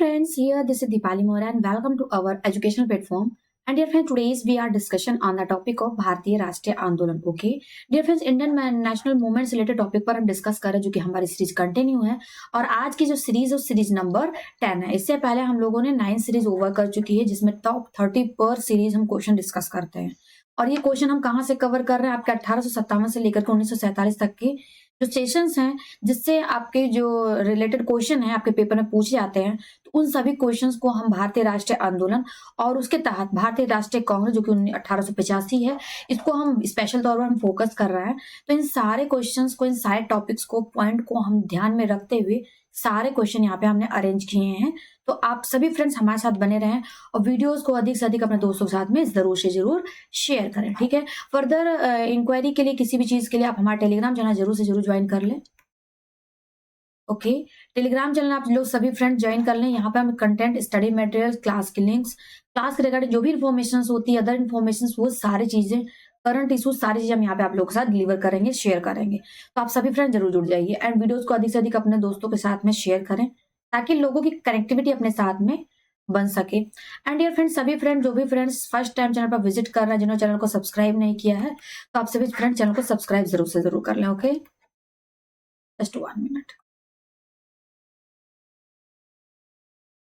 friends, here this is Deepali Mora and welcome to our educational platform. And dear friends, today's we are discussion on the topic of भारतीय राष्ट्रीय आंदोलन. Okay dear friends, Indian national movement से related topic पर हम discuss कर रहे हैं जो कि हमारी सीरीज कंटिन्यू है. और आज की जो सीरीज है सीरीज नंबर 10 है. इससे पहले हम लोगों ने 9 सीरीज ओवर कर चुकी है जिसमें टॉप 30 पर सीरीज हम क्वेश्चन डिस्कस करते हैं. और ये क्वेश्चन हम कहाँ से कवर कर रहे हैं, आपके 1857 से लेकर के 1947 तक के जो सेशंस हैं जिससे आपके जो रिलेटेड क्वेश्चन है आपके पेपर में पूछे जाते हैं. तो उन सभी क्वेश्चंस को हम भारतीय राष्ट्रीय आंदोलन और उसके तहत भारतीय राष्ट्रीय कांग्रेस जो कि 1885 है, इसको हम स्पेशल तौर पर हम फोकस कर रहे हैं. तो इन सारे क्वेश्चंस को, इन सारे टॉपिक्स को, पॉइंट को हम ध्यान में रखते हुए सारे क्वेश्चन यहाँ पे हमने अरेंज किए हैं. तो आप सभी फ्रेंड्स हमारे साथ बने रहें और वीडियोस को अधिक से अधिक अपने दोस्तों के साथ में जरूर से जरूर शेयर करें. ठीक है, फर्दर इंक्वायरी के लिए, किसी भी चीज के लिए आप हमारा टेलीग्राम चैनल जरूर से जरूर ज्वाइन कर लें. ओके, टेलीग्राम चैनल आप लोग सभी फ्रेंड्स ज्वाइन कर लें. यहाँ पे हम कंटेंट, स्टडी मटेरियल, क्लास की लिंक्स, क्लास के रिगार्डिंग जो भी इन्फॉर्मेशन होती है, अदर इन्फॉर्मेशन, वो सारी चीजें, करंट इशूज, सारी चीजें हम यहाँ पे आप लोगों के साथ डिलीवर करेंगे, शेयर करेंगे. तो आप सभी फ्रेंड जरूर जुड़ जाइए एंड वीडियोस को अधिक से अधिक अपने दोस्तों के साथ में शेयर करें ताकि लोगों की कनेक्टिविटी अपने साथ में बन सके. एंड डियर फ्रेंड्स, सभी फ्रेंड जो भी फ्रेंड्स फर्स्ट टाइम चैनल पर विजिट कर रहे हैं, जिन्होंने चैनल को सब्सक्राइब नहीं किया है, तो आप सभी फ्रेंड चैनल को सब्सक्राइब जरूर से जरूर कर लें. Okay, just 1 minute.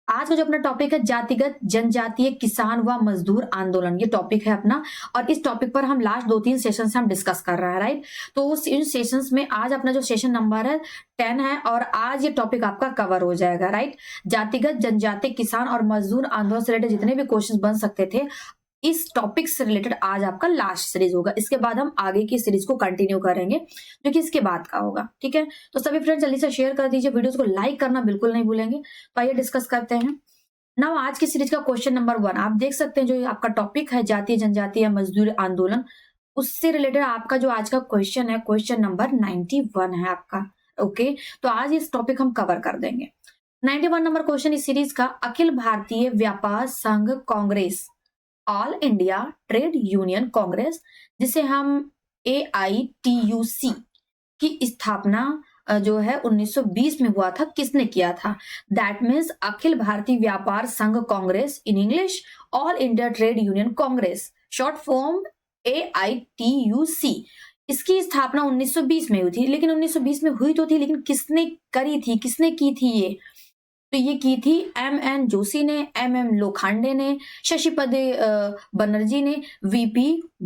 आज का जो अपना टॉपिक है जातिगत जनजातीय किसान व मजदूर आंदोलन, ये टॉपिक है अपना. और इस टॉपिक पर हम लास्ट 2-3 सेशन से हम डिस्कस कर रहे हैं, राइट. तो इन सेशंस में आज अपना जो सेशन नंबर है 10 है और आज ये टॉपिक आपका कवर हो जाएगा, राइट. जातिगत जनजातीय किसान और मजदूर आंदोलन से रिलेटेड जितने भी क्वेश्चन बन सकते थे, इस टॉपिक से रिलेटेड आज आपका लास्ट सीरीज होगा. इसके बाद हम आगे की सीरीज को कंटिन्यू करेंगे जो कि इसके बाद का होगा. ठीक है, तो सभी फ्रेंड्स जल्दी से शेयर कर दीजिए, वीडियोस को लाइक करना बिल्कुल नहीं भूलेंगे. तो आइए डिस्कस करते हैं. नाउ आज की सीरीज का क्वेश्चन नंबर 1 आप देख सकते हैं, जो आपका टॉपिक है जातीय जनजातीय मजदूर आंदोलन, उससे रिलेटेड आपका जो आज का क्वेश्चन है क्वेश्चन नंबर 91 है आपका. ओके, तो आज इस टॉपिक हम कवर कर देंगे. 91 नंबर क्वेश्चन इस सीरीज का, अखिल भारतीय व्यापार संघ Congress, all India trade union Congress, जिसे हम AITUC की स्थापना जो है 1920 में हुआ था, किसने किया था? दैट मीन्स अखिल भारतीय व्यापार संघ Congress, in English all India trade union Congress, short form AITUC. इसकी स्थापना 1920 में हुई थी. लेकिन 1920 में हुई तो थी, लेकिन किसने करी थी, किसने की थी ये? तो ये की थी MN जोशी ने, MM लोखंडे ने, शशिपद बनर्जी ने, VP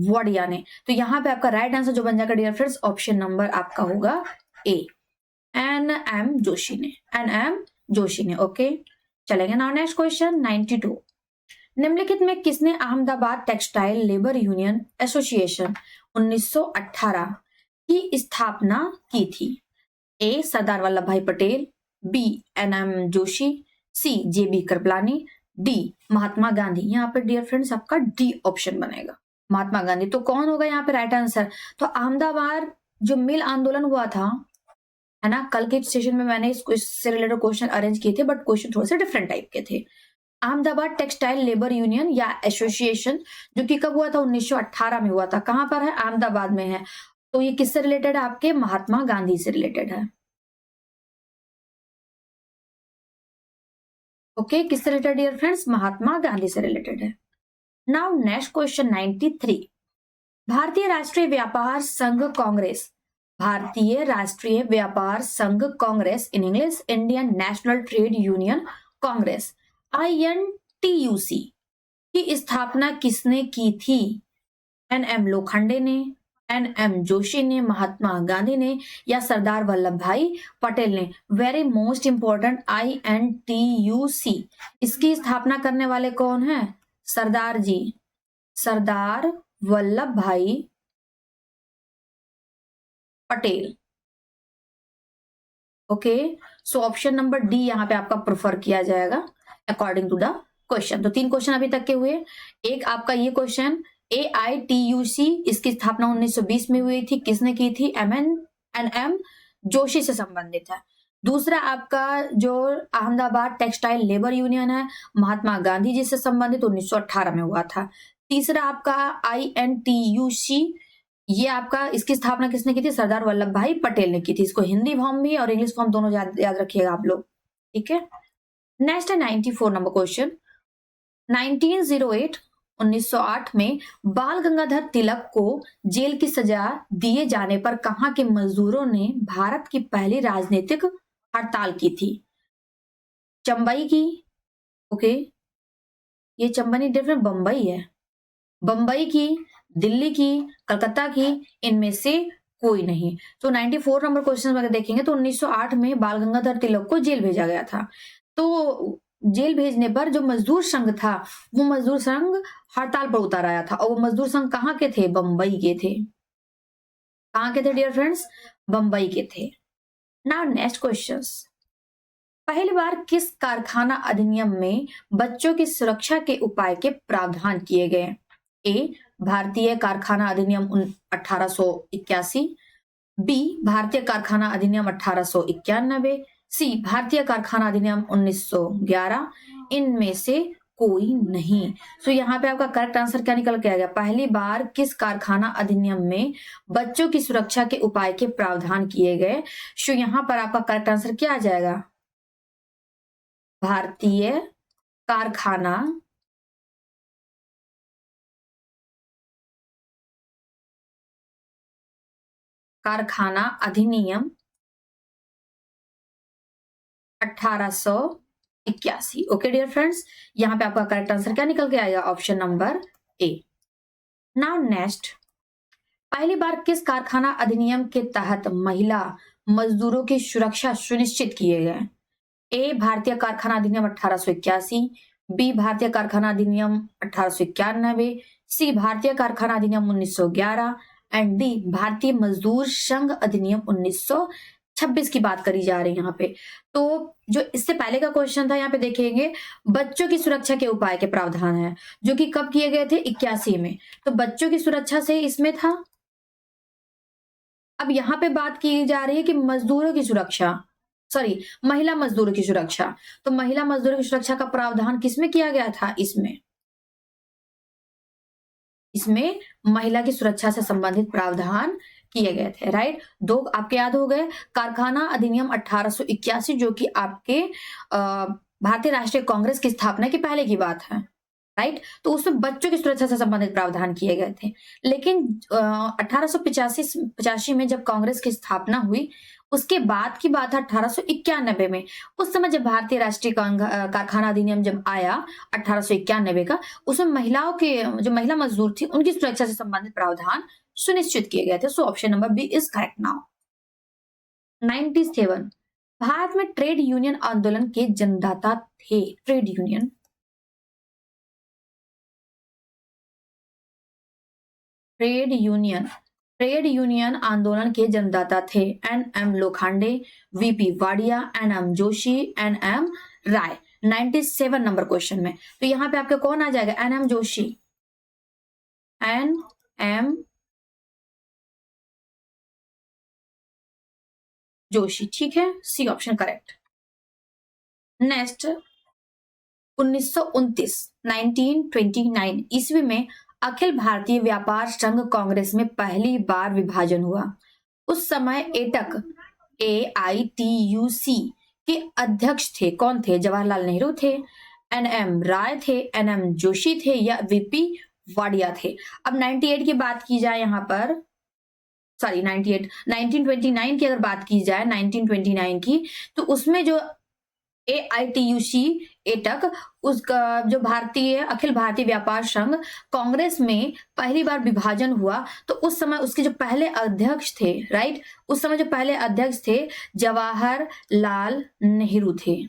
वाडिया ने. तो यहाँ पे आपका राइट आंसर जो बन जाएगा डियर फ्रेंड्स, ऑप्शन नंबर आपका होगा A, NM जोशी ने, NM जोशी ने. ओके, चलेंगे नाउ नेक्स्ट क्वेश्चन 92. निम्नलिखित में किसने Ahmedabad textile labour union association 1918 की स्थापना की थी? A सरदार वल्लभ भाई Patel, B NM Joshi, C JB Kripalani, D Mahatma Gandhi. यहाँ पे डियर फ्रेंड्स आपका D ऑप्शन बनेगा, महात्मा गांधी. तो कौन होगा यहाँ पे राइट आंसर? तो अहमदाबाद जो मिल आंदोलन हुआ था, है ना, कल के सेशन में मैंने इससे रिलेटेड क्वेश्चन अरेंज किए थे, बट क्वेश्चन थोड़े से डिफरेंट टाइप के थे. अहमदाबाद टेक्सटाइल लेबर यूनियन या एसोसिएशन जो कि कब हुआ था? 1918 में हुआ था. कहां पर है? अहमदाबाद में है. तो ये किससे रिलेटेड है? आपके महात्मा गांधी से रिलेटेड है. ओके, किससे related dear friends? Mahatma Gandhi से रिलेटेड है. Now next question 93. भारतीय राष्ट्रीय व्यापार संघ कांग्रेस, भारतीय राष्ट्रीय व्यापार संघ Congress, in English Indian national trade union Congress, INTUC की स्थापना किसने की थी? NM लोखंडे ने, NM जोशी ने, महात्मा गांधी ने, या सरदार वल्लभ भाई पटेल ने? Very most important, INTUC. इसकी स्थापना करने वाले कौन है? सरदार जी, सरदार वल्लभ भाई पटेल. ओके, सो ऑप्शन नंबर D यहाँ पे आपका प्रेफर किया जाएगा अकॉर्डिंग टू द क्वेश्चन. तो 3 क्वेश्चन अभी तक के हुए. एक आपका ये क्वेश्चन, AITUC इसकी स्थापना 1920 में हुई थी, किसने की थी? NM जोशी से संबंधित है. दूसरा आपका जो अहमदाबाद टेक्सटाइल लेबर यूनियन है, महात्मा गांधी जी से संबंधित, 1918 में हुआ था. तीसरा आपका INTUC, ये आपका, इसकी स्थापना किसने की थी? सरदार वल्लभ भाई पटेल ने की थी. इसको हिंदी फॉर्म भी और इंग्लिश फॉर्म दोनों याद रखिएगा आप लोग. ठीक है, नेक्स्ट है 94 नंबर क्वेश्चन। 1908 में बाल गंगाधर तिलक को जेल की सजा दिए जाने पर कहां के मजदूरों ने भारत की पहली राजनीतिक हड़ताल की थी? चंबई की, ओके, ये चंबई नहीं, डिफरेंट बंबई है। बंबई की, दिल्ली की, कलकत्ता की, इनमें से कोई नहीं। तो 94 नंबर क्वेश्चन अगर देखेंगे तो 1908 में बाल गंगाधर तिलक को जेल भेजा गया था। तो जेल भेजने पर जो मजदूर संघ था, वो मजदूर संघ हड़ताल पर उतर आया था, और वो मजदूर संघ कहाँ के थे? बंबई के थे। कहाँ के थे डियर फ्रेंड्स? बंबई के थे। Now next questions. पहली बार किस कारखाना अधिनियम में बच्चों की सुरक्षा के उपाय के प्रावधान किए गए? ए, भारतीय कारखाना अधिनियम 1881, बी, भारतीय कारखाना अधिनियम 1891, सी, भारतीय कारखाना अधिनियम 1911, इनमें से कोई नहीं। तो यहाँ पे आपका करेक्ट आंसर क्या निकल के आ गया? पहली बार किस कारखाना अधिनियम में बच्चों की सुरक्षा के उपाय के प्रावधान किए गए? तो यहाँ पर आपका करेक्ट आंसर क्या आ जाएगा? भारतीय कारखाना कारखाना अधिनियम 1881। ओके डियर फ्रेंड्स, यहाँ पे आपका करेक्ट आंसर क्या निकल के आएगा? Option number A. Now next, पहली बार किस कारखाना अधिनियम के तहत महिला मजदूरों की सुरक्षा सुनिश्चित किए गए? ए, भारतीय कारखाना अधिनियम 1881, बी, भारतीय कारखाना अधिनियम 1891, सी, भारतीय कारखाना अधिनियम 1911, एंड डी, भारतीय मजदूर संघ अधिनियम 1926 की बात करी जा रही है यहाँ पे। तो जो इससे पहले का क्वेश्चन था, यहाँ पे देखेंगे बच्चों की सुरक्षा के उपाय के प्रावधान है, जो कि कब किए गए थे? 81 में। तो बच्चों की सुरक्षा से इसमें था। अब यहाँ पे बात की जा रही है कि मजदूरों की सुरक्षा, सॉरी, महिला मजदूरों की सुरक्षा। तो महिला मजदूरों की सुरक्षा का प्रावधान किसमें किया गया था? इसमें महिला की सुरक्षा से संबंधित प्रावधान किए गए थे, राइट। दो आपके याद हो गए, कारखाना अधिनियम 1881 जो कि आपके भारतीय राष्ट्रीय कांग्रेस की स्थापना के पहले की बात है, राइट। तो उसमें बच्चों की सुरक्षा से संबंधित प्रावधान किए गए थे। लेकिन 1885 में जब कांग्रेस की स्थापना हुई, उसके बाद की बात है 1891 में। उस समय जब भारतीय राष्ट्रीय कारखाना अधिनियम जब आया 1891 का, उसमें महिलाओं के जो महिला मजदूर थी उनकी सुरक्षा से संबंधित प्रावधान सुनिश्चित किए गए थे। So option number B is correct now. 97, Bharat में ट्रेड यूनियन आंदोलन के जन्मदाता थे। ट्रेड यूनियन आंदोलन के जन्मदाता थे एन.एम. लोखंडे, वीपी वाडिया, एन.एम. जोशी, एन.एम. राय। 97 नंबर क्वेश्चन में तो यहाँ पे आपके कौन आ जाएगा? एन.एम. जोशी, एन.एम. जोशी, ठीक है, सी ऑप्शन करेक्ट। नेक्स्ट, 1929 ईस्वी में अखिल भारतीय व्यापार संघ कांग्रेस में पहली बार विभाजन हुआ। उस समय एटक AITUC के अध्यक्ष थे, कौन थे? जवाहरलाल नेहरू थे, एन.एम. राय थे, एन.एम. जोशी थे, या वीपी वाडिया थे। अब 98 की बात की जाए यहाँ पर, सॉरी 1929 की अगर बात की जाए 1929 की, तो उसमें जो AITUC एटक उसका जो भारतीय अखिल भारतीय व्यापार संघ कांग्रेस में पहली बार विभाजन हुआ, तो उस समय उसके जो पहले अध्यक्ष थे, राइट, उस समय जो पहले अध्यक्ष थे जवाहरलाल नेहरू थे।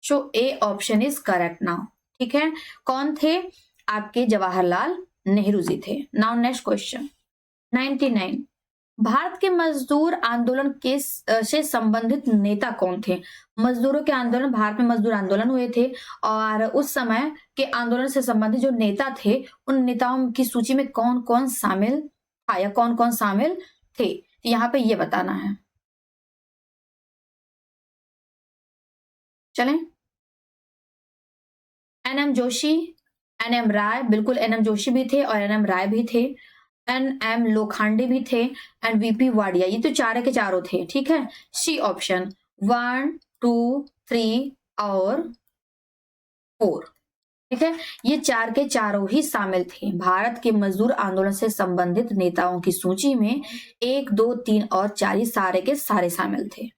So A option is correct now, ठीक है। कौन थे? आपके जवाहरलाल नेहरू जी थे। नाउ नेक्स्ट क्वेश्चन 99, भारत के मजदूर आंदोलन के से संबंधित नेता कौन थे? मजदूरों के आंदोलन, भारत में मजदूर आंदोलन हुए थे, और उस समय के आंदोलन से संबंधित जो नेता थे, उन नेताओं की सूची में कौन कौन शामिल था या कौन कौन शामिल थे? तो यहाँ पे ये बताना है। चलें, एन.एम. जोशी, एन.एम. राय, बिल्कुल एन.एम. जोशी भी थे और एन.एम. राय भी थे, एन.एम. लोखंडे भी थे, एंड वीपी वाडिया, ये तो चारों के चारों थे, ठीक है। सी ऑप्शन 1 2, 3 और 4। ठीक है, ये 4 के चारों ही शामिल थे। भारत के मजदूर आंदोलन से संबंधित नेताओं की सूची में 1, 2, 3 और 4 ये सारे के सारे शामिल थे।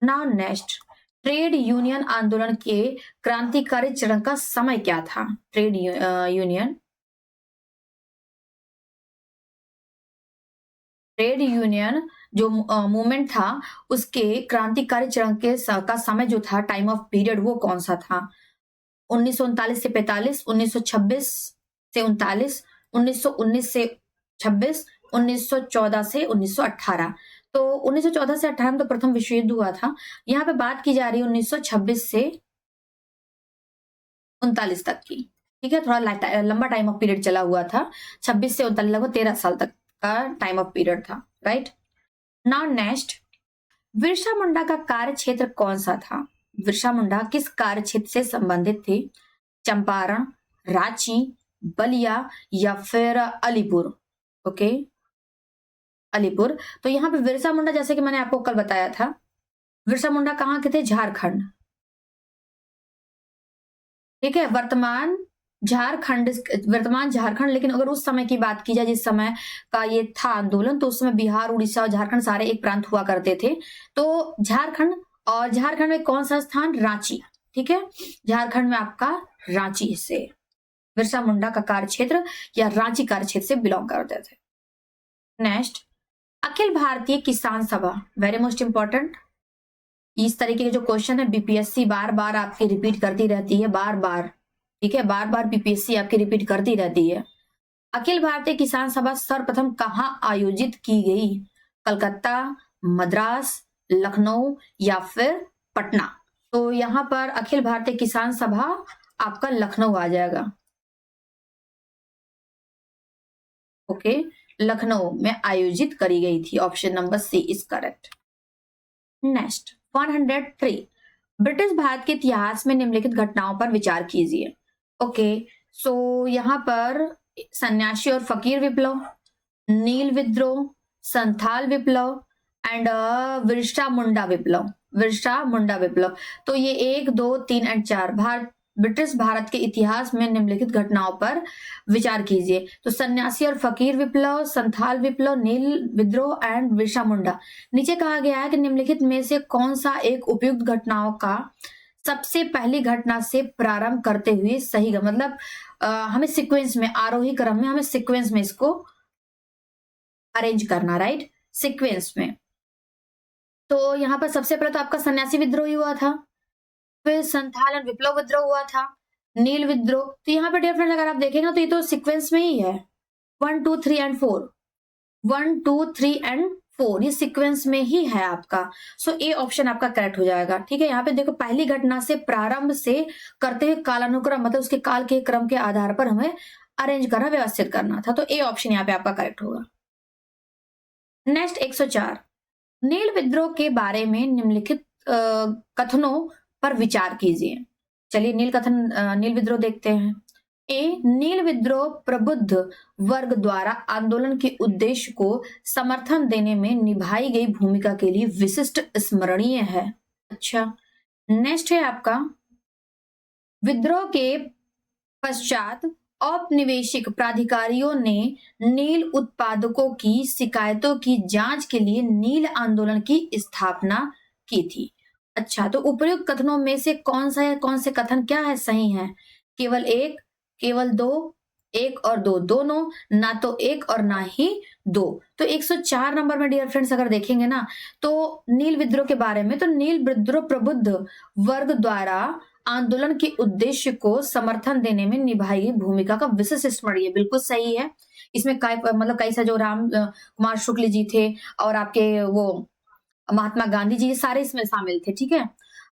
नाउ नेक्स्ट, ट्रेड यूनियन आंदोलन के क्रांतिकारी चरण का समय क्या था? ट्रेड यूनियन जो मूवमेंट था, उसके क्रांतिकारी चरण का समय जो था, टाइम ऑफ पीरियड, वो कौन सा था? 1939 से 45, 1926 से 39, 1919 से 26, 1914 से 1918। तो 1914 से 18 में तो प्रथम विश्व युद्ध हुआ था। यहाँ पे बात की जा रही है 1926 से 39 तक की। ठीक है, थोड़ा लंबा टाइम ऑफ पीरियड चला हुआ था। 26 से 39, लगभग 13 साल तक का टाइम ऑफ पीरियड था। Right, now next, Birsa Munda का कार्य क्षेत्र कौन सा था? बिरसा मुंडा किस कार्य क्षेत्र से संबंधित थे? चंपारण, रांची, बलिया या फिर अलीपुर? ओके, अलीपुर। तो यहाँ पे बिरसा मुंडा, जैसे कि मैंने आपको कल बताया था, बिरसा मुंडा कहाँ के थे? झारखंड। ठीक है, वर्तमान झारखंड। लेकिन अगर उस समय की बात की जाए, जिस समय का ये था आंदोलन, तो उस समय बिहार, उड़ीसा और झारखंड सारे एक प्रांत हुआ करते थे। तो झारखंड, और झारखंड में कौन सा स्थान? रांची। ठीक है, झारखंड में आपका रांची से बिरसा मुंडा का कार्य क्षेत्र या रांची कार्य क्षेत्र से बिलोंग करते थे। नेक्स्ट, अखिल भारतीय किसान सभा, वेरी मोस्ट इंपॉर्टेंट। इस तरीके के जो क्वेश्चन है, बीपीएससी बार बार आपकी रिपीट करती रहती है, बार बार। ठीक है, बार बार बीपीएससी आपकी रिपीट करती रहती है। अखिल भारतीय किसान सभा सर्वप्रथम कहाँ आयोजित की गई? कलकत्ता, मद्रास, लखनऊ या फिर पटना? तो यहाँ पर अखिल भारतीय किसान सभा आपका लखनऊ आ जाएगा। ओके, लखनऊ में आयोजित करी गई थी। Option number C is correct. Next, 103, British Bharat के इतिहास में निम्नलिखित घटनाओं पर विचार कीजिए। ओके, सो यहाँ पर सन्यासी और फकीर विप्लव, नील विद्रोह, संथाल विप्लव एंड विरसा मुंडा विप्लव। तो ये 1, 2, 3 एंड 4 ब्रिटिश भारत के इतिहास में निम्नलिखित घटनाओं पर विचार कीजिए। तो सन्यासी और फकीर विप्लव, संथाल विप्लव, नील विद्रोह एंड बिरसा मुंडा। नीचे कहा गया है कि निम्नलिखित में से कौन सा एक उपयुक्त घटनाओं का सबसे पहली घटना से प्रारंभ करते हुए सही, मतलब हमें सीक्वेंस में, आरोही क्रम में, हमें सीक्वेंस में इसको अरेंज करना। राइट, सीक्वेंस में। तो यहाँ पर सबसे पहले तो आपका सन्यासी विद्रोह हुआ था, फिर संथाल विप्लव विद्रोह हुआ था, नील विद्रोह। तो यहाँ पे डिफरेंट अगर आप देखेंगे तो ये तो सीक्वेंस में ही है, 1, 2, 3 एंड 4, 1, 2, 3 एंड 4, ये सीक्वेंस में ही है आपका। सो ए ऑप्शन आपका करेक्ट हो जाएगा। ठीक है, यहाँ पे देखो, पहली घटना से प्रारंभ से करते हुए कालानुक्रम, मतलब उसके काल के क्रम के आधार पर हमें अरेंज करना, व्यवस्थित करना था। तो ए ऑप्शन यहाँ पे आपका करेक्ट होगा। नेक्स्ट, 104, नील विद्रोह के बारे में निम्नलिखित कथनों पर विचार कीजिए। चलिए नील विद्रोह देखते हैं। ए, नील विद्रोह प्रबुद्ध वर्ग द्वारा आंदोलन के उद्देश्य को समर्थन देने में निभाई गई भूमिका के लिए विशिष्ट स्मरणीय है। अच्छा, नेक्स्ट है आपका, विद्रोह के पश्चात औपनिवेशिक प्राधिकारियों ने नील उत्पादकों की शिकायतों की जांच के लिए नील आंदोलन की स्थापना की थी। अच्छा, तो उपयुक्त कथनों में से कौन सा है, कौन से कथन क्या है सही है? केवल एक, केवल दो, एक और दो, दोनों, ना तो एक और ना ही दो। तो 104 नंबर में डियर फ्रेंड्स अगर देखेंगे ना, तो नील विद्रोह के बारे में, तो नील विद्रोह प्रबुद्ध वर्ग द्वारा आंदोलन के उद्देश्य को समर्थन देने में निभाई गई भूमिका का विशिष्ट स्मरणीय, बिल्कुल सही है। इसमें कई सा जो राम कुमार शुक्ल जी थे और आपके वो महात्मा गांधी जी, सारे इसमें शामिल थे। ठीक है,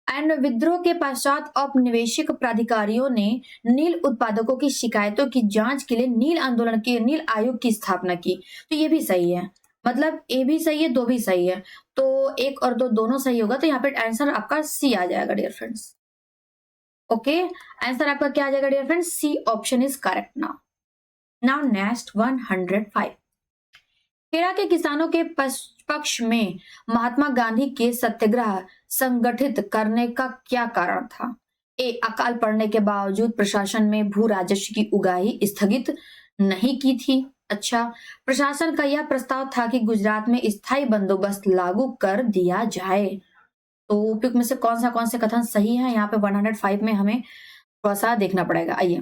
एंड विद्रोह के पश्चात औपनिवेशिक प्राधिकारियों ने नील उत्पादकों की शिकायतों की जांच के लिए नील आयोग की स्थापना की। तो ये भी सही है, मतलब ए भी सही है, दो भी सही है। तो एक और दो दोनों सही होगा, तो यहाँ पे आंसर आपका सी आ जाएगा डियर फ्रेंड्स। ओके, आंसर आपका क्या आ जाएगा dear friends? C option is correct. Now next 105, Kheda के किसानों के पक्ष में महात्मा गांधी के सत्याग्रह संगठित करने का क्या कारण था? ए, अकाल पड़ने के बावजूद प्रशासन में भू राजस्व की उगाही स्थगित नहीं की थी। अच्छा, प्रशासन का यह प्रस्ताव था कि गुजरात में स्थायी बंदोबस्त लागू कर दिया जाए। तो उपयुक्त में से कौन से कथन सही है? यहाँ पे 105 में हमें थोड़ा सा देखना पड़ेगा। आइए,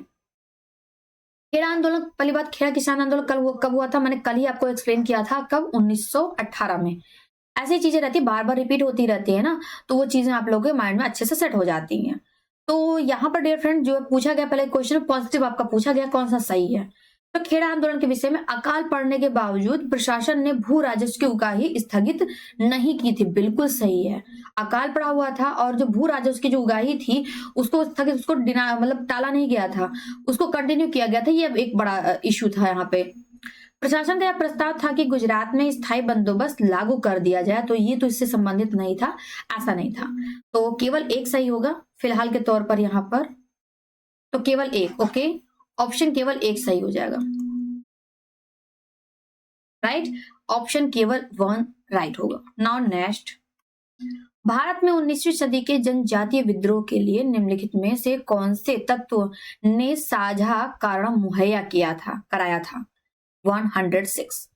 खेड़ा आंदोलन, पहली बात, खेड़ा किसान आंदोलन कब हुआ था? मैंने कल ही आपको एक्सप्लेन किया था। कब? 1918 में। ऐसी चीजें रहती है, बार बार रिपीट होती रहती है ना, तो वो चीजें आप लोगों के माइंड में अच्छे से सेट हो जाती हैं। तो यहाँ पर डियर फ्रेंड जो पूछा गया पहले क्वेश्चन पॉजिटिव आपका पूछा गया, कौन सा सही है? तो खेड़ा आंदोलन के विषय में अकाल पड़ने के बावजूद प्रशासन ने भू राजस्व की उगाही स्थगित नहीं की थी, बिल्कुल सही है। अकाल पड़ा हुआ था और जो भू राजस्व की जो उगाही थी उसको स्थगित, उसको मतलब टाला नहीं गया था, उसको कंटिन्यू किया गया था। ये एक बड़ा इशू था यहाँ पे। प्रशासन का यह प्रस्ताव था कि गुजरात में स्थायी बंदोबस्त लागू कर दिया जाए, तो ये तो इससे संबंधित नहीं था, ऐसा नहीं था। तो केवल एक सही होगा फिलहाल के तौर पर यहाँ पर, तो केवल एक। ओके, ऑप्शन केवल एक सही हो जाएगा, राइट? ऑप्शन केवल 1 राइट होगा। नाउ नेक्स्ट, भारत में 19वीं सदी के जनजातीय विद्रोह के लिए निम्नलिखित में से कौन से तत्व ने साझा कारण मुहैया कराया था? 106।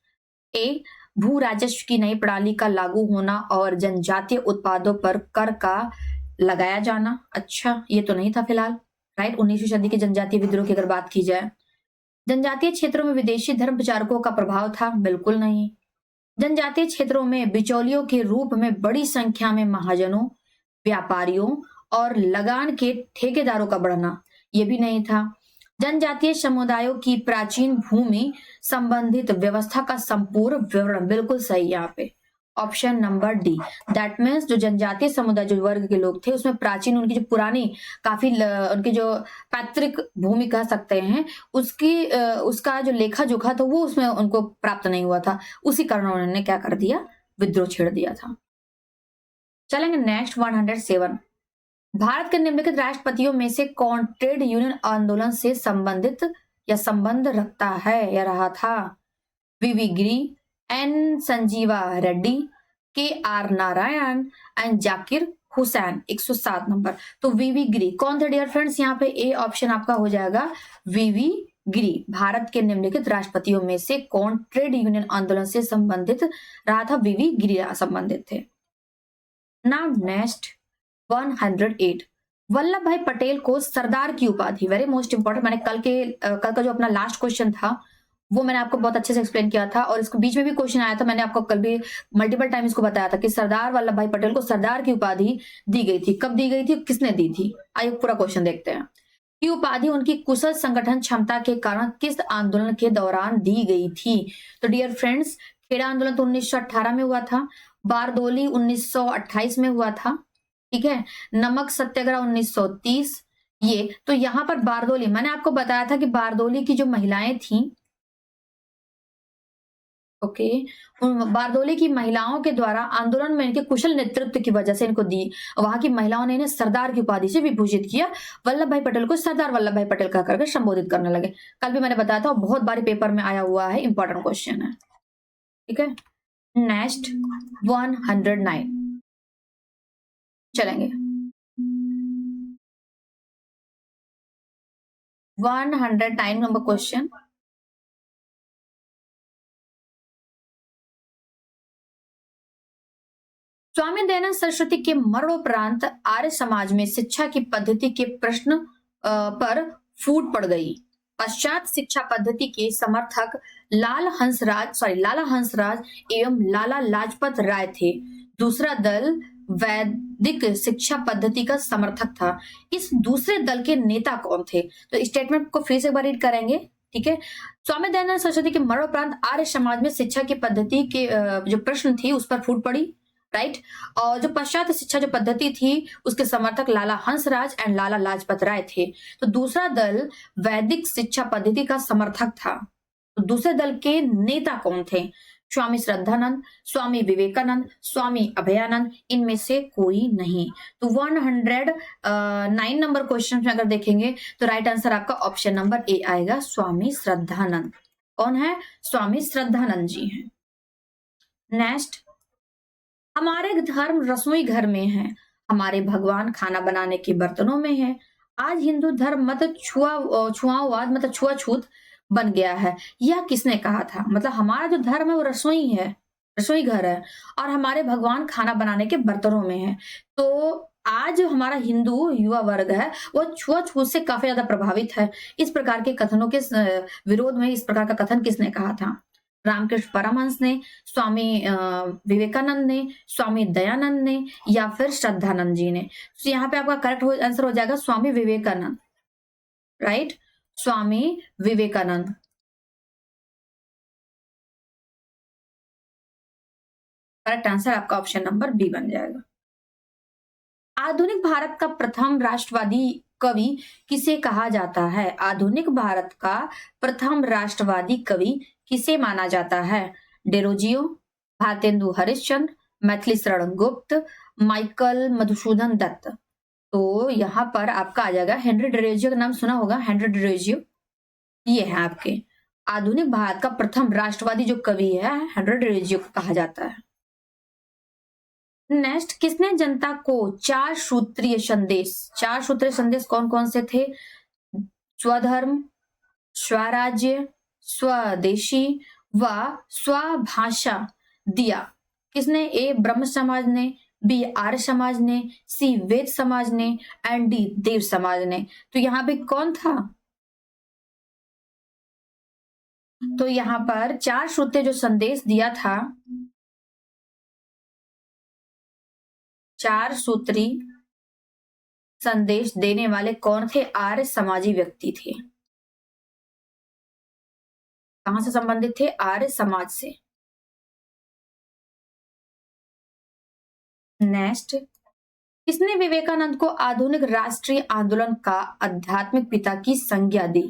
ए, भू राजस्व की नई प्रणाली का लागू होना और जनजातीय उत्पादों पर कर का लगाया जाना। अच्छा, ये तो नहीं था फिलहाल, राइट? 19वीं सदी के जनजातीय विद्रोह की अगर बात की जाए, जनजातीय क्षेत्रों में विदेशी धर्म प्रचारकों का प्रभाव था, बिल्कुल नहीं। जनजातीय क्षेत्रों में बिचौलियों के रूप में बड़ी संख्या में महाजनों, व्यापारियों और लगान के ठेकेदारों का बढ़ना, ये भी नहीं था। जनजातीय समुदायों की प्राचीन भूमि संबंधित व्यवस्था का संपूर्ण विवरण, बिल्कुल सही यहाँ पे option number D. That means जो जनजातीय समुदाय, जो वर्ग के लोग थे, उसमें प्राचीन उनकी जो पुरानी काफी उनकी जो पैतृक भूमि कह सकते हैं, उसका जो लेखा जोखा था वो उसमें उनको प्राप्त नहीं हुआ था, उसी कारण उन्होंने क्या कर दिया? विद्रोह छेड़ दिया था। चलेंगे नेक्स्ट 107। भारत के निम्नलिखित राष्ट्रपतियों में से कौन ट्रेड यूनियन आंदोलन से संबंधित या संबंध रखता है या रहा था? V V Giri, N Sanjiva Reddy, K R Narayan and Zakir Hussain. 107 number. तो वीवी गिरी कौन थे डियर फ्रेंड्स? यहाँ पे ए ऑप्शन आपका हो जाएगा वीवी गिरी। भारत के निम्नलिखित राष्ट्रपतियों में से कौन ट्रेड यूनियन आंदोलन से संबंधित रहा था? वीवी गिरी संबंधित थे। Now next 108। वल्लभ भाई पटेल को सरदार की उपाधि, वेरी मोस्ट इंपॉर्टेंट, मैंने कल का जो अपना लास्ट क्वेश्चन था वो मैंने आपको बहुत अच्छे से एक्सप्लेन किया था, और इसके बीच में भी क्वेश्चन आया था, मैंने आपको कल भी मल्टीपल टाइम इसको बताया था कि सरदार वल्लभ भाई पटेल को सरदार की उपाधि दी गई थी। कब दी गई थी, किसने दी थी? आइए पूरा क्वेश्चन देखते हैं। ये उपाधि उनकी कुशल संगठन क्षमता के कारण किस आंदोलन के दौरान दी गई थी? तो डियर फ्रेंड्स, खेड़ा आंदोलन तो 1918 में हुआ था, बारदोली 1928 में हुआ था, ठीक है, नमक सत्याग्रह 1930। ये तो यहाँ पर बारदोली, मैंने आपको बताया था कि बारदोली की जो महिलाएं थी, ओके, बारदोली की महिलाओं के द्वारा आंदोलन में इनके कुशल नेतृत्व की वजह से इनको दी, वहां की महिलाओं ने इन्हें सरदार की उपाधि से विभूषित किया। वल्लभ भाई पटेल को सरदार वल्लभ भाई पटेल कह करके संबोधित करने लगे। कल भी मैंने बताया था, बहुत बारी पेपर में आया हुआ है, इंपॉर्टेंट क्वेश्चन है, ठीक है। नेक्स्ट 109 चलेंगे। 109 नंबर क्वेश्चन। स्वामी दयानंद सरस्वती के मरणोपरांत आर्य समाज में शिक्षा की पद्धति के प्रश्न पर फूट पड़ गई। पश्चात शिक्षा पद्धति के समर्थक लाला हंसराज एवं लाला लाजपत राय थे। दूसरा दल वैदिक शिक्षा पद्धति का समर्थक था। इस दूसरे दल के नेता कौन थे? तो स्टेटमेंट को फिर से एक बार रीड करेंगे, ठीक है। स्वामी दयानंद सरस्वती के मरणोपरांत आर्य समाज में शिक्षा की पद्धति के जो प्रश्न थी उस पर फूट पड़ी, राइट। और जो पश्चात शिक्षा जो पद्धति थी उसके समर्थक लाला हंसराज एंड लाला लाजपत राय थे। तो दूसरा दल वैदिक शिक्षा पद्धति का समर्थक था। तो दूसरे दल के नेता कौन थे? स्वामी श्रद्धानंद, स्वामी विवेकानंद, स्वामी अभयानंद, इनमें से कोई नहीं। तो 109 नंबर क्वेश्चन में अगर देखेंगे तो राइट आंसर आपका ऑप्शन नंबर ए आएगा, स्वामी श्रद्धानंद। कौन है? स्वामी श्रद्धानंद जी हैं। नेक्स्ट, हमारे धर्म रसोई घर में है, हमारे भगवान खाना बनाने के बर्तनों में है। आज हिंदू धर्म मतलब छुआवाद मतलब छुआछूत बन गया है। यह किसने कहा था? मतलब हमारा जो धर्म है वो रसोई है, रसोई घर है, और हमारे भगवान खाना बनाने के बर्तनों में है। तो आज जो हमारा हिंदू युवा वर्ग है वो छुआछूत से काफी ज्यादा प्रभावित है। इस प्रकार के कथनों के विरोध में इस प्रकार का कथन किसने कहा था? रामकृष्ण परमहंस ने, स्वामी विवेकानंद ने, स्वामी दयानंद ने, या फिर श्रद्धानंद जी ने। तो यहाँ पे आपका करेक्ट आंसर हो जाएगा Swami Vivekananda, right? Swami Vivekananda. Correct answer आपका ऑप्शन नंबर बी बन जाएगा। आधुनिक भारत का प्रथम राष्ट्रवादी कवि किसे कहा जाता है? आधुनिक भारत का प्रथम राष्ट्रवादी कवि किसे माना जाता है? Derozio, Bharatendu Harishchandra, Maithili Sharan Gupt, Michael Madhusudan Dutt. तो यहाँ पर आपका आ जाएगा हेनरी डेरोजियो का नाम सुना होगा, हेनरी डेरोजियो। ये है आपके आधुनिक भारत का प्रथम राष्ट्रवादी जो कवि है, हेनरी डेरोजियो को कहा जाता है। नेक्स्ट, किसने जनता को चार सूत्रीय संदेश कौन कौन से थे? स्वधर्म, स्वराज्य, स्वदेशी व स्वभाषा दिया। किसने? ए ब्रह्म समाज ने, बी आर्य समाज ने, सी वेद समाज ने, एंड डी देव समाज ने। तो यहाँ पे कौन था? तो यहाँ पर चार सूत्रीय जो संदेश दिया था, चार सूत्री संदेश देने वाले कौन थे? आर्य समाजी व्यक्ति थे। कहां से संबंधित थे? आर्य समाज से। नेक्स्ट, किसने विवेकानंद को आधुनिक राष्ट्रीय आंदोलन का आध्यात्मिक पिता की संज्ञा दी?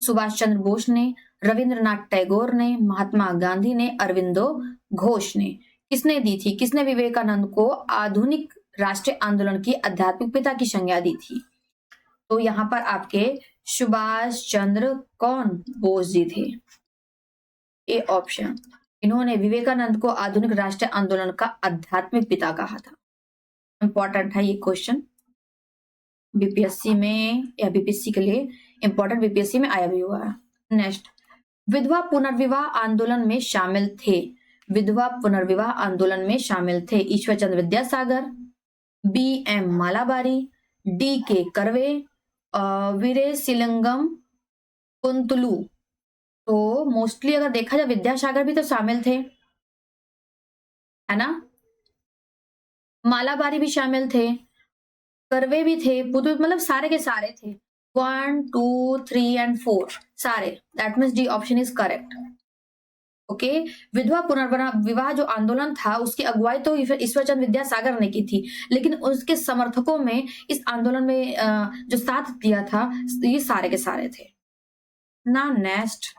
सुभाष चंद्र बोस ने, रविंद्रनाथ टैगोर ने, महात्मा गांधी ने, अरविंदो घोष ने। किसने दी थी? किसने विवेकानंद को आधुनिक राष्ट्रीय आंदोलन की आध्यात्मिक पिता की संज्ञा दी थी? तो यहाँ पर आपके सुभाष चंद्र कौन बोस जी थे। ए ऑप्शन, इन्होंने विवेकानंद को आधुनिक राष्ट्रीय आंदोलन का आध्यात्मिक पिता कहा था। इंपॉर्टेंट है ये क्वेश्चन, बीपीएससी में या बीपीएससी के लिए इंपॉर्टेंट, बीपीएससी में आया भी हुआ है। नेक्स्ट, विधवा पुनर्विवाह आंदोलन में शामिल थे, विधवा पुनर्विवाह आंदोलन में शामिल थे Ishwar Chandra Vidyasagar, B M Malabari, D के कर्वे, वीरेसिलिंगम कुंतलू। तो मोस्टली अगर देखा जाए विद्यासागर भी तो शामिल थे, है ना? मालाबारी भी शामिल थे, कर्वे भी थे, मतलब सारे के सारे थे। 1 2 3 एंड 4 सारे, that means D option is correct. Okay, विधवा पुनर्विवाह जो आंदोलन था उसकी अगुवाई तो ईश्वरचंद विद्यासागर ने की थी, लेकिन उसके समर्थकों में इस आंदोलन में जो साथ दिया था ये सारे के सारे थे ना। नेक्स्ट,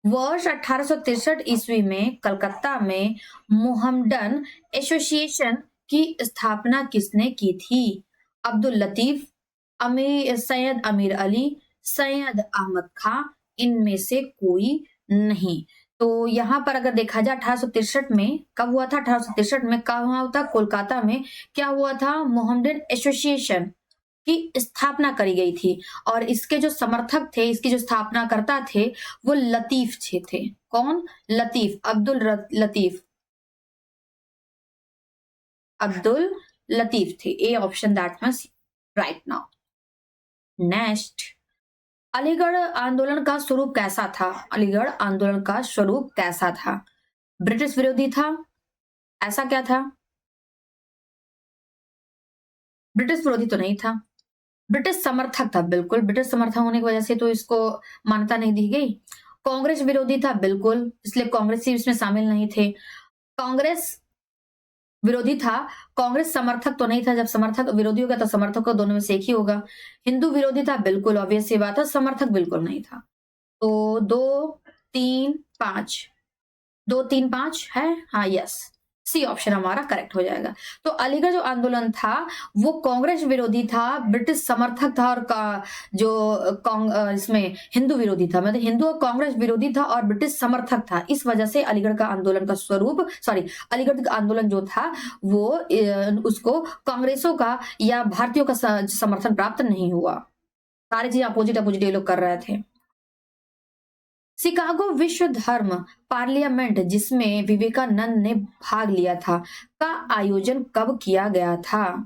वर्ष 1863 ईस्वी में कलकत्ता में मोहम्मडन एसोसिएशन की स्थापना किसने की थी? अब्दुल लतीफ, सैयद अमीर अली, सैयद अहमद खां, इनमें से कोई नहीं। तो यहाँ पर अगर देखा जाए 1863 में कब हुआ था? 1863 में कब हुआ था? कोलकाता में क्या हुआ था? मोहम्मडन एसोसिएशन की स्थापना करी गई थी, और इसके जो समर्थक थे, इसकी जो स्थापना करता थे वो लतीफ थे। कौन? लतीफ, अब्दुल लतीफ, अब्दुल लतीफ थे। A option that means right now. Next, Aligarh आंदोलन का स्वरूप कैसा था? अलीगढ़ आंदोलन का स्वरूप कैसा था? ब्रिटिश विरोधी था? ऐसा क्या था? ब्रिटिश विरोधी तो नहीं था, ब्रिटिश समर्थक था। बिल्कुल, ब्रिटिश समर्थक होने की वजह से तो इसको मान्यता नहीं दी गई। कांग्रेस विरोधी था? बिल्कुल, इसलिए कांग्रेस इसमें शामिल नहीं थे। कांग्रेस विरोधी था, कांग्रेस समर्थक तो नहीं था। जब समर्थक विरोधी होगा तो समर्थक को दोनों में से एक ही होगा। हिंदू विरोधी था? बिल्कुल ऑब्वियस सी बात है, समर्थक बिल्कुल नहीं था। तो 2 3 5 2 3 5 है, हाँ यस, सी ऑप्शन हमारा करेक्ट हो जाएगा। तो अलीगढ़ जो आंदोलन था वो कांग्रेस विरोधी था, ब्रिटिश समर्थक था और इसमें हिंदू विरोधी था, मतलब हिंदू और कांग्रेस विरोधी था और ब्रिटिश समर्थक था। इस वजह से अलीगढ़ का आंदोलन का स्वरूप अलीगढ़ का आंदोलन जो था वो उसको कांग्रेसों का या भारतीयों का समर्थन प्राप्त नहीं हुआ। सारी चीजें अपोजिट अपोजिट ये लोग कर रहे थे। शिकागो विश्व धर्म पार्लियामेंट जिसमें विवेकानंद ने भाग लिया था का आयोजन कब किया गया था?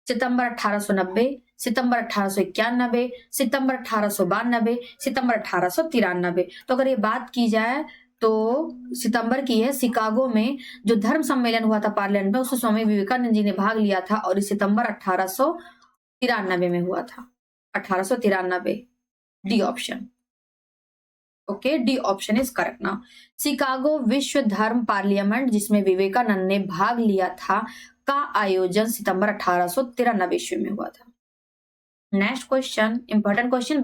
सितंबर 1890, सितंबर 1891, सितंबर 1892, सितंबर 1893। तो अगर ये बात की जाए तो सितंबर की है। शिकागो में जो धर्म सम्मेलन हुआ था पार्लियामेंट में, उसमें स्वामी विवेकानंद जी ने भाग लिया था और सितंबर 1893 में हुआ था। 1893, D option. Okay, D option is correct now. Chicago विश्व धर्म पार्लियामेंट जिसमें विवेकानंद ने भाग लिया था का आयोजन सितंबर 1893 ईस्वी में हुआ था। Next question, important question,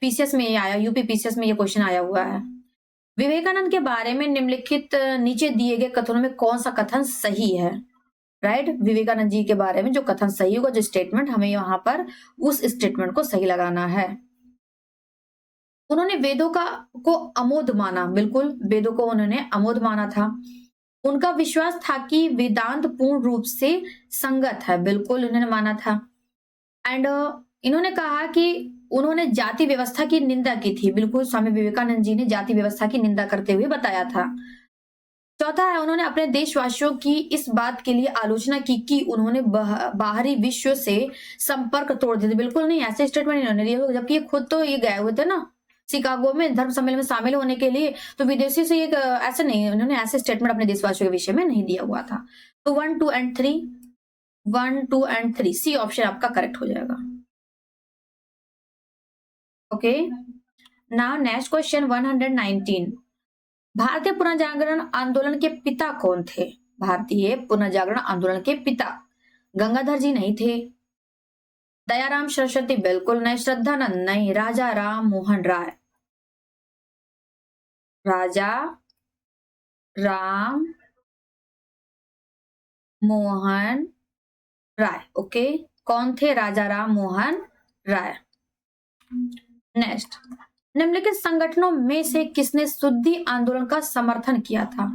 PCS में ये आया, यूपी पीसीएस में ये क्वेश्चन आया हुआ है। विवेकानंद के बारे में निम्नलिखित नीचे दिए गए कथनों में कौन सा कथन सही है? राइट, विवेकानंद जी के बारे में जो कथन सही होगा, जो स्टेटमेंट, हमें यहाँ पर उस स्टेटमेंट को सही लगाना है। उन्होंने वेदों को अमोघ माना, बिल्कुल वेदों को उन्होंने अमोघ माना था। उनका विश्वास था कि वेदांत पूर्ण रूप से संगत है, बिल्कुल उन्होंने माना था। एंड इन्होंने कहा कि उन्होंने जाति व्यवस्था की निंदा की थी, बिल्कुल स्वामी विवेकानंद जी ने जाति व्यवस्था की निंदा करते हुए बताया था। चौथा है, उन्होंने अपने देशवासियों की इस बात के लिए आलोचना की कि उन्होंने बाहरी विश्व से संपर्क तोड़ दिया। बिल्कुल नहीं, ऐसे स्टेटमेंट इन्होंने दिए, जबकि ये खुद तो ये गए हुए थे ना शिकागो में धर्म सम्मेलन में शामिल होने के लिए, तो विदेशी से एक ऐसे नहीं, उन्होंने ऐसे स्टेटमेंट अपने देशवासियों के विषय में नहीं दिया हुआ था। तो 1, 2 एंड 3, 1, 2 एंड 3, सी ऑप्शन आपका करेक्ट हो जाएगा। Okay, now next question 119। भारतीय पुनर्जागरण आंदोलन के पिता कौन थे? भारतीय पुनर्जागरण आंदोलन के पिता गंगाधर जी नहीं थे, दयाराम सरस्वती बिल्कुल नहीं, श्रद्धानंद नहीं, राजा राम मोहन राय। राजा राम मोहन राय। ओके, कौन थे राजा राम मोहन राय? नेक्स्ट, निम्नलिखित संगठनों में से किसने शुद्धि आंदोलन का समर्थन किया था?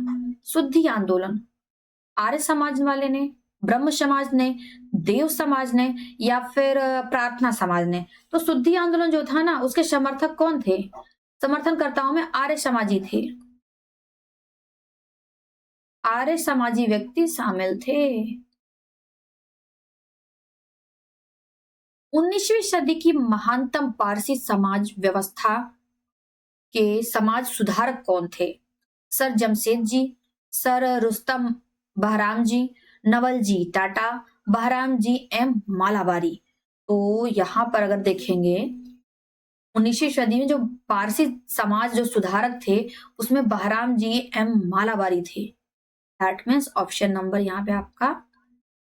शुद्धि आंदोलन, आर्य समाज वाले ने, ब्रह्म समाज ने, देव समाज ने, या फिर प्रार्थना समाज ने? तो शुद्धि आंदोलन जो था ना, उसके समर्थक कौन थे? समर्थनकर्ताओं में आर्य समाजी थे, आर्य समाजी व्यक्ति शामिल थे। 19वीं सदी की महानतम पारसी समाज व्यवस्था के समाज सुधारक कौन थे? सर जमशेद जी, सर रुस्तम बहराम जी, नवल जी टाटा, बहराम जी एम मालाबारी। तो यहाँ पर अगर देखेंगे 19वीं सदी में जो पारसी समाज जो सुधारक थे उसमें बहराम जी एम मालाबारी थे। दैट मीन्स ऑप्शन नंबर यहाँ पे आपका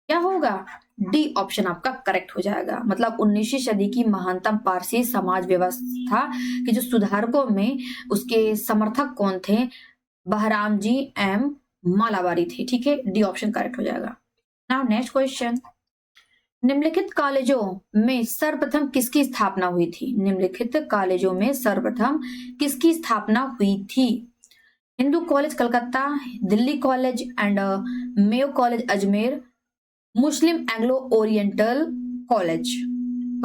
क्या होगा? डी ऑप्शन आपका करेक्ट हो जाएगा। मतलब 19वीं सदी की महानतम पारसी समाज व्यवस्था के जो सुधारकों में उसके समर्थक कौन थे? बहराम जी एम मालाबारी थे। ठीक है, डी ऑप्शन करेक्ट हो जाएगा। नाउ नेक्स्ट क्वेश्चन, निम्नलिखित कॉलेजों में सर्वप्रथम किसकी स्थापना हुई थी? निम्नलिखित कॉलेजों में सर्वप्रथम किसकी स्थापना हुई थी? Hindu college Calcutta, Delhi college and Mayo college Ajmer, Muslim Anglo oriental college.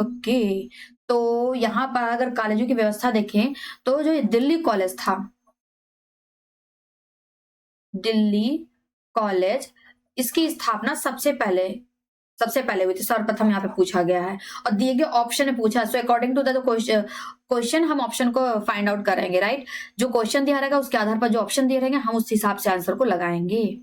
Okay, तो यहाँ पर अगर कॉलेजों की व्यवस्था देखें तो जो दिल्ली कॉलेज था, दिल्ली कॉलेज, इसकी स्थापना सबसे पहले हुई थी, सर्वप्रथम यहाँ पे पूछा गया है और दिए गए ऑप्शन में पूछा। So according to the question हम ऑप्शन को फाइंड आउट करेंगे, राइट? जो क्वेश्चन दिया रहेगा उसके आधार पर जो ऑप्शन दिए रहेंगे हम उस हिसाब से आंसर को लगाएंगे।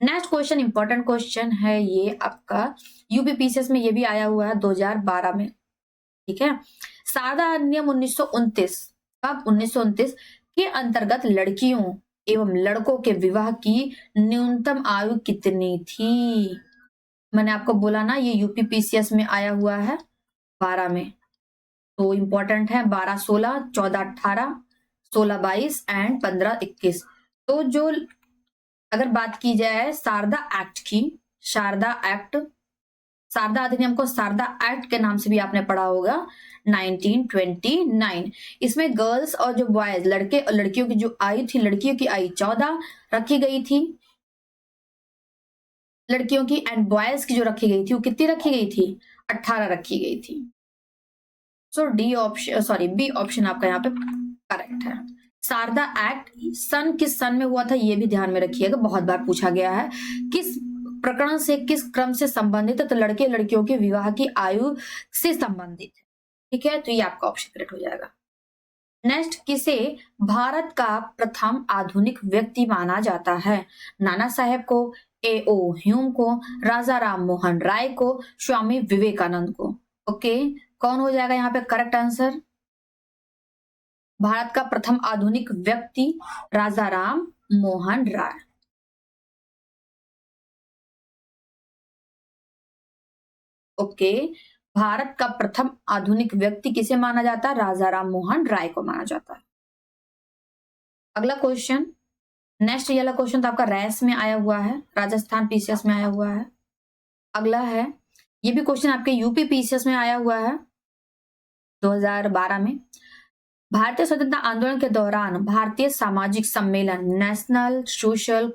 नेक्स्ट क्वेश्चन इंपॉर्टेंट क्वेश्चन है, ये आपका यूपी पीसीएस में ये भी आया हुआ है 2012 में। ठीक है, शारदा अधिनियम 1929 कब? 1929 के अंतर्गत लड़कियों एवं लड़कों के विवाह की न्यूनतम आयु कितनी थी? मैंने आपको बोला ना ये यूपी पीसीएस में आया हुआ है 12 में, तो इंपॉर्टेंट है 12, 16, 14, 18, 16, 22 एंड 15, 21। तो जो अगर बात की जाए शारदा एक्ट की, शारदा एक्ट, शारदा अधिनियम को शारदा एक्ट के नाम से भी आपने पढ़ा होगा, 1929। इसमें गर्ल्स और जो बॉयज, लड़के और लड़कियों की जो आयु थी, लड़कियों की आयु 14 रखी गई थी, लड़कियों की एंड बॉयज की जो रखी गई थी वो कितनी रखी गई थी, 18 रखी गई थी। So D option, sorry B option आपका यहाँ पे करेक्ट है। शारदा एक्ट सन किस सन में हुआ था ये भी ध्यान में रखिएगा, बहुत बार पूछा गया है। किस प्रकरण से, किस क्रम से संबंधित है, तो लड़के लड़कियों के विवाह की आयु से संबंधित है। ठीक है, तो ये आपका ऑप्शन करेक्ट हो जाएगा। नेक्स्ट, किसे भारत का प्रथम आधुनिक व्यक्ति माना जाता है? नाना साहेब को, ए.ओ. ह्यूम को, राजा राम मोहन राय को, स्वामी विवेकानंद को। ओके, कौन हो जाएगा यहाँ पे करेक्ट आंसर? भारत का प्रथम आधुनिक व्यक्ति राजा राम मोहन राय। ओके, भारत का प्रथम आधुनिक व्यक्ति किसे माना जाता है? राजा राम मोहन राय को माना जाता है। अगला क्वेश्चन, नेक्स्ट ये वाला क्वेश्चन तो आपका रैस में आया हुआ है, राजस्थान पीसीएस में आया हुआ है। अगला है, ये भी क्वेश्चन आपके यूपी पीसीएस में आया हुआ है 2012 में। भारतीय स्वतंत्रता आंदोलन के दौरान भारतीय सामाजिक सम्मेलन नेशनल सोशल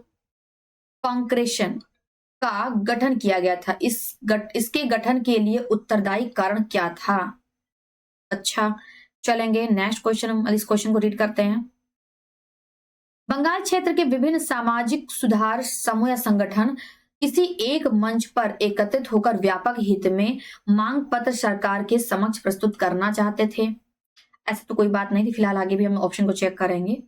कांग्रेशन का गठन किया गया था। इसके गठन के लिए उत्तरदायी कारण क्या था? अच्छा, चलेंगे नेक्स्ट क्वेश्चन, इस क्वेश्चन को रीड करते हैं। बंगाल क्षेत्र के विभिन्न सामाजिक सुधार समूह या संगठन किसी एक मंच पर एकत्रित होकर व्यापक हित में मांग पत्र सरकार के समक्ष प्रस्तुत करना चाहते थे। ऐसा तो कोई बात नहीं थी, फिलहाल आगे भी हम ऑप्शन को चेक करेंगे।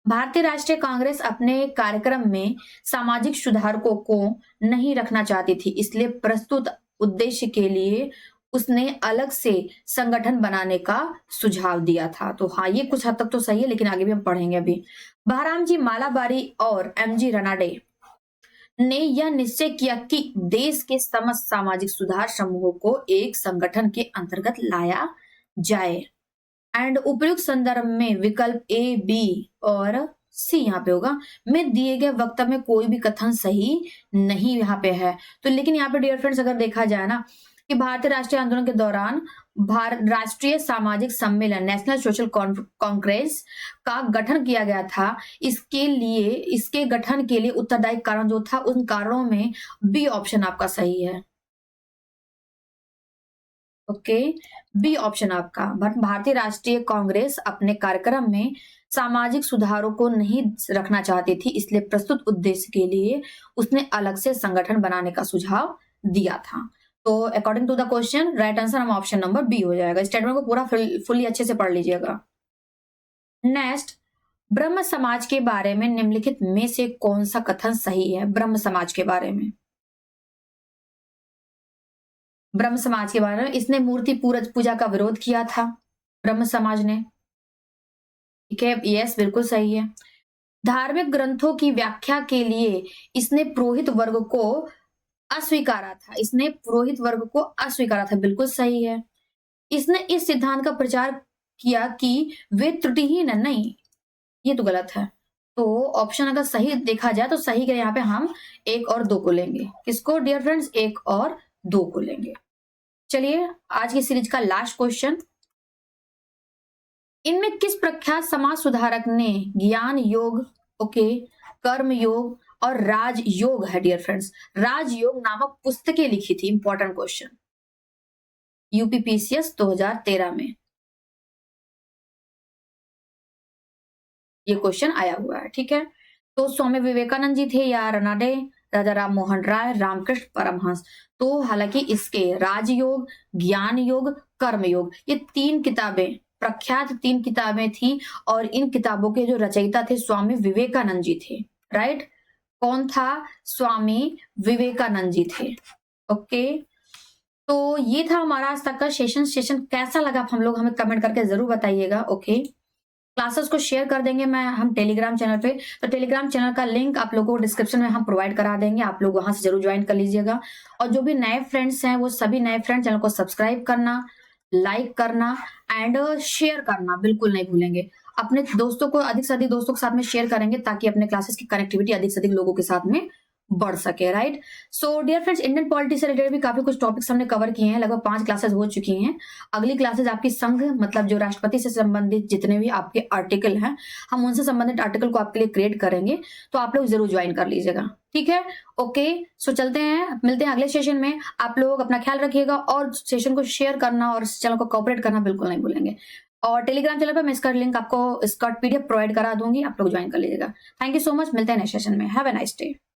भारतीय राष्ट्रीय कांग्रेस अपने कार्यक्रम में सामाजिक सुधारकों को नहीं रखना चाहती थी, इसलिए प्रस्तुत उद्देश्य के लिए उसने अलग से संगठन बनाने का सुझाव दिया था। तो हाँ, ये कुछ हद तक तो सही है, लेकिन आगे भी हम पढ़ेंगे अभी। बहराम जी मालाबारी और एमजी रनाडे ने यह निश्चय किया कि देश के समस्त सामाजिक सुधार समूहों को एक संगठन के अंतर्गत लाया जाए एंड उपयुक्त संदर्भ में विकल्प ए, बी और सी यहाँ पे होगा में दिए गए वक्तव्य में कोई भी कथन सही नहीं यहाँ पे है। तो लेकिन यहाँ पे डियर फ्रेंड्स अगर देखा जाए ना कि भारतीय राष्ट्रीय आंदोलन के दौरान भारत राष्ट्रीय सामाजिक सम्मेलन नेशनल सोशल कांग्रेस का गठन किया गया था, इसके गठन के लिए उत्तरदायी कारण जो था, उन कारणों में बी ऑप्शन आपका सही है। ओके, बी ऑप्शन आपका, भारतीय राष्ट्रीय कांग्रेस अपने कार्यक्रम में सामाजिक सुधारों को नहीं रखना चाहती थी, इसलिए प्रस्तुत उद्देश्य के लिए उसने अलग से संगठन बनाने का सुझाव दिया था। तो according to the question right answer हम ऑप्शन नंबर बी हो जाएगा। स्टेटमेंट को पूरा फुल्ली अच्छे से पढ़ लीजिएगा। नेक्स्ट, ब्रह्म समाज के बारे में निम्नलिखित में से कौन सा कथन सही है? ब्रह्म समाज के बारे में, ब्रह्म समाज के बारे में, इसने मूर्ति पूजा का विरोध किया था ब्रह्म समाज ने। ठीक है, यस बिल्कुल सही है। धार्मिक ग्रंथों की व्याख्या के लिए इसने पुरोहित वर्ग को अस्वीकारा था, इसने पुरोहित वर्ग को अस्वीकारा था, बिल्कुल सही है। इसने इस सिद्धांत का प्रचार किया कि वे त्रुटिहीन नहीं, ये तो गलत है। तो ऑप्शन अगर सही देखा जाए तो सही के यहाँ पे हम 1 और 2 को लेंगे। किसको डियर फ्रेंड्स? 1 और 2 को लेंगे। चलिए आज की सीरीज का लास्ट क्वेश्चन, इनमें किस प्रख्यात समाज सुधारक ने ज्ञान योग, ओके, कर्म योग और राजयोग है डियर फ्रेंड्स, राजयोग नामक पुस्तकें लिखी थी? इंपॉर्टेंट क्वेश्चन, यूपीपीसीएस 2013 में ये क्वेश्चन आया हुआ है। ठीक है, तो स्वामी विवेकानंद जी थे या रनाडे, राजा राम मोहन राय, रामकृष्ण परमहंस। तो हालांकि इसके राजयोग, ज्ञान योग, कर्म योग, ये 3 किताबें प्रख्यात 3 किताबें थी और इन किताबों के जो रचयिता थे स्वामी विवेकानंद जी थे। राइट, कौन था? स्वामी विवेकानंद जी थे। ओके, तो ये था हमारा आज तक का सेशन कैसा लगा हम लोग हमें कमेंट करके जरूर बताइएगा। ओके, क्लासेस को शेयर कर देंगे हम टेलीग्राम चैनल पे, तो टेलीग्राम चैनल का लिंक आप लोगों को डिस्क्रिप्शन में हम प्रोवाइड करा देंगे, आप लोग वहां से जरूर ज्वाइन कर लीजिएगा। और जो भी नए फ्रेंड्स हैं वो सभी नए फ्रेंड चैनल को सब्सक्राइब करना, लाइक करना एंड शेयर करना बिल्कुल नहीं भूलेंगे। अपने दोस्तों को अधिक से अधिक दोस्तों के साथ में शेयर करेंगे ताकि अपने क्लासेस की कनेक्टिविटी अधिक से अधिक लोगों के साथ में बढ़ सके, right? So dear friends, Indian polity से रिलेटेड भी काफी कुछ टॉपिक्स हमने कवर किए हैं, लगभग 5 क्लासेस हो चुकी हैं। अगली क्लासेस आपकी संघ मतलब जो राष्ट्रपति से संबंधित जितने भी आपके आर्टिकल हैं, हम उनसे संबंधित आर्टिकल को आपके लिए क्रिएट करेंगे, तो आप लोग जरूर ज्वाइन कर लीजिएगा, ठीक है? ओके, सो चलते हैं, मिलते हैं अगले सेशन में। आप लोग अपना ख्याल रखिएगा और सेशन को शेयर करना और चैनल को कोऑपरेट करना बिल्कुल नहीं भूलेंगे। और टेलीग्राम चैनल पर मैं इसका लिंक आपको इसका पीडीएफ प्रोवाइड करा दूंगी, आप लोग ज्वाइन कर लीजिएगा। थैंक यू सो मच, मिलते हैं नेक्स्ट सेशन में। Have a nice day.